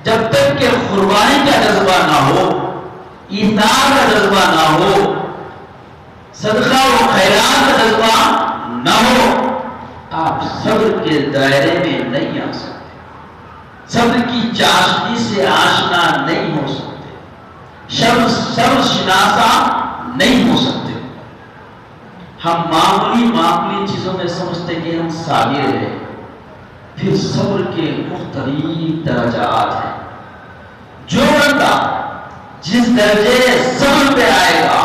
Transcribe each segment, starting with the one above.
جب تک کہ قربانی کا جذبہ نہ ہو، ایثار کا جذبہ نہ ہو، صدقہ و خیرات کا جذبہ نہ ہو، آپ صبر کے دائرے میں نہیں آ سکتے، صبر کی چاشنی سے آشنا نہیں ہو سکتے، صبر شناسا نہیں ہو سکتے۔ ہم معمولی چیزوں میں سمجھتے کہ ہم صابر ہیں، پھر صبر کے مختلف درجات ہیں۔ جو بندہ جس درجے صبر پہ آئے گا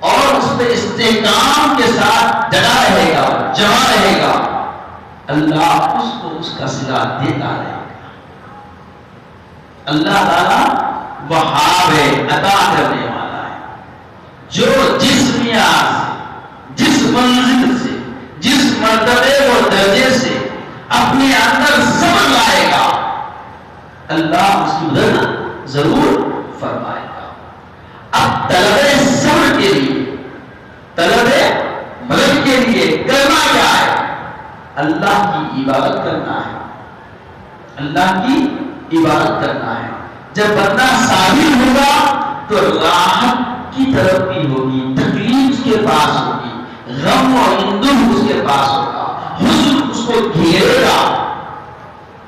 اور اس پہ استحکام کے ساتھ ڈٹا رہے گا، جمع رہے گا، اللہ اس کو اس کا صلہ دیتا رہے گا۔ اللہ تعالیٰ وہاب ہے، عطا کرنے والا ہے۔ جو جس معیار سے، جس منزل سے، جس مرتبے اور درجے سے اپنے اندر صبر لائے گا، اللہ اس کی مدد ضرور فرمائے گا۔ اب طلب صبر کے لیے، طلب مدد کے لیے کرنا کیا ہے؟ اللہ کی عبادت کرنا ہے، اللہ کی عبادت کرنا ہے۔ جب بندہ صابر ہوگا تو راحت کی طرف بھی ہوگی، تکلیف کے پاس ہوگی، غم اور اندوہ اس کے پاس ہوگا، حزن اس کو گھیرے گا۔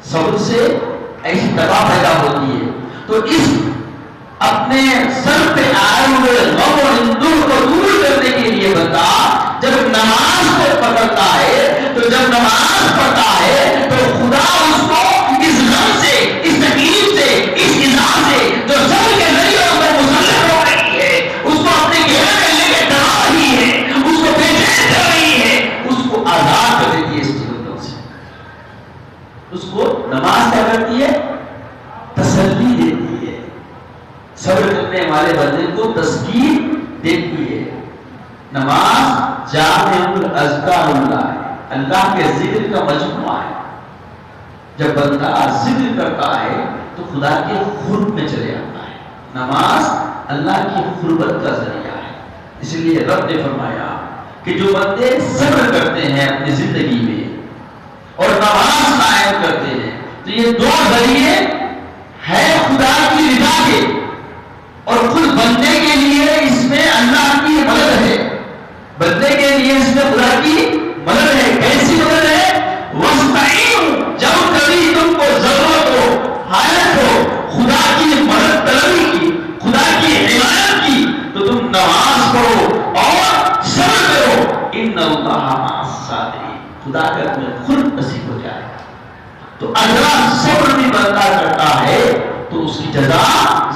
صبر سے ایسی دوا پیدا ہوتی ہے۔ تو اس اپنے سر پہ آئے ہوئے غم اور اندوہ کو دور کرنے کے لیے بندہ جب نماز کو پکڑتا ہے، تو جب نماز پڑھتا ہے تو خدا اس کو اس غم سے، اس تکلیف سے، اس ایذا سے جو صبر کے ذریعے اس پر مسلط ہو رہی ہے، اس کو اپنے گھیرے میں لے کے ڈرا رہی ہے، اس کو بے چین کر رہی ہے، اس کو آزاد کر دیتی ہے اس چیزوں سے۔ اس کو نماز کیا کرتی ہے؟ تسلی دیتی ہے، صبر کرنے والے بندے کو تسکین دیتی ہے۔ نماز جامع الاذکار اللہ ہے، اللہ کے ذکر کا مجموعہ ہے۔ جب بندہ ذکر کرتا ہے تو خدا کے قرب میں چلے آتا ہے۔ نماز اللہ کی قربت کا ذریعہ ہے۔ اس لیے رب نے فرمایا کہ جو بندے صبر کرتے ہیں اپنی زندگی میں اور نماز قائم کرتے ہیں، تو یہ دو ذریعے ہے خدا کی رضا کے، اور خود بندے کے لیے اس میں اللہ کی مدد ہے، بندے کے لیے اس میں خدا کی مدد ہے۔ کیسی مدد ہے؟ وَاسْتَعِینُوا، جب کبھی تم کو ضرورت ہو، حاجت ہو خدا کی مدد طلبی کی، خدا کی حمایت کی، تو تم نماز پڑھو اور صبر کرو۔ اِنَّ اللَّهَ مَعَ الصَّابِرِينَ، خدا کا تمہیں خود نصیب ہو جائے گا۔ تو اگر صبر بھی بندہ کرتا ہے تو اس کی جزا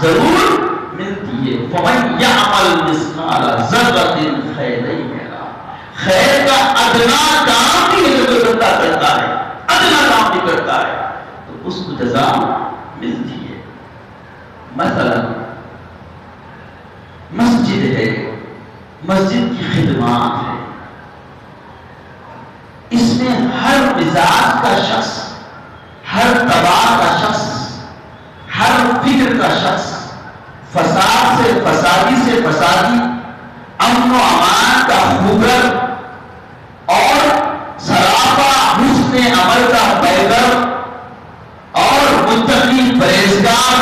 ضرور ملتی ہے۔ فَمَن يَعْمَلْ مِثْقَالَ ذَرَّةٍ خَيْرًا يَرَهُ، خیر کا ادنا کام بھی اگر بندہ کرتا ہے، ادنا کام بھی کرتا ہے تو اس کو جزا ملتی ہے۔ مثلا مسجد ہے، مسجد کی خدمات ہے، اس میں ہر مزاج کا شخص، ہر طبع کا شخص، ہر فکر کا شخص، فساد سے فسادی سے فسادی، امن و امان کا خوگر اور سراپا حسن عمل کا پیگر اور متقی پرہیزگار،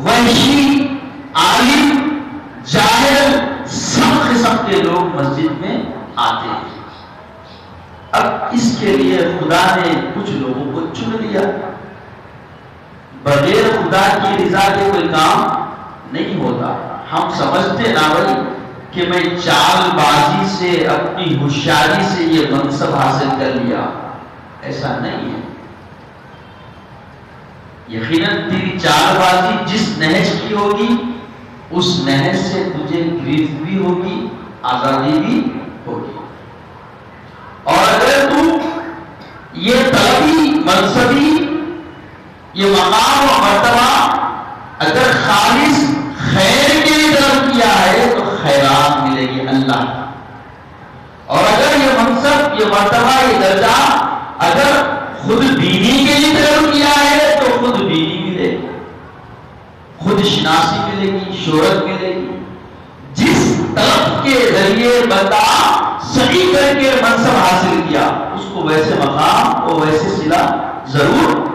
وحشی، عالم، جاہل، سب قسم کے لوگ مسجد میں آتے ہیں۔ اب اس کے لیے خدا نے کچھ لوگوں کو چن لیا۔ بغیر خدا کی رضا کے کوئی کام نہیں ہوتا۔ ہم سمجھتے نہ بھائی کہ میں چال بازی سے، اپنی ہوشیاری سے یہ منصب حاصل کر لیا، ایسا نہیں ہے۔ یقیناً تیری چال بازی جس نہج کی ہوگی اس نہج سے تجھے گرفت بھی ہوگی، آزادی بھی ہوگی۔ اور اگر تو یہ طلبی، منصبی، یہ مقام و مرتبہ اگر خالص خیر کے لیے طلب کیا ہے تو خیرات ملے گی اللہ کی، اور اگر یہ منصب، یہ مرتبہ، یہ درجہ اگر خود بینی کے لیے طلب کیا ہے تو خود بینی ملے گی، خود شناسی ملے گی، شہرت ملے گی۔ جس طلب کے ذریعے بندہ صحیح کر کے منصب حاصل کیا، اس کو ویسے مقام اور ویسے صلہ ضرور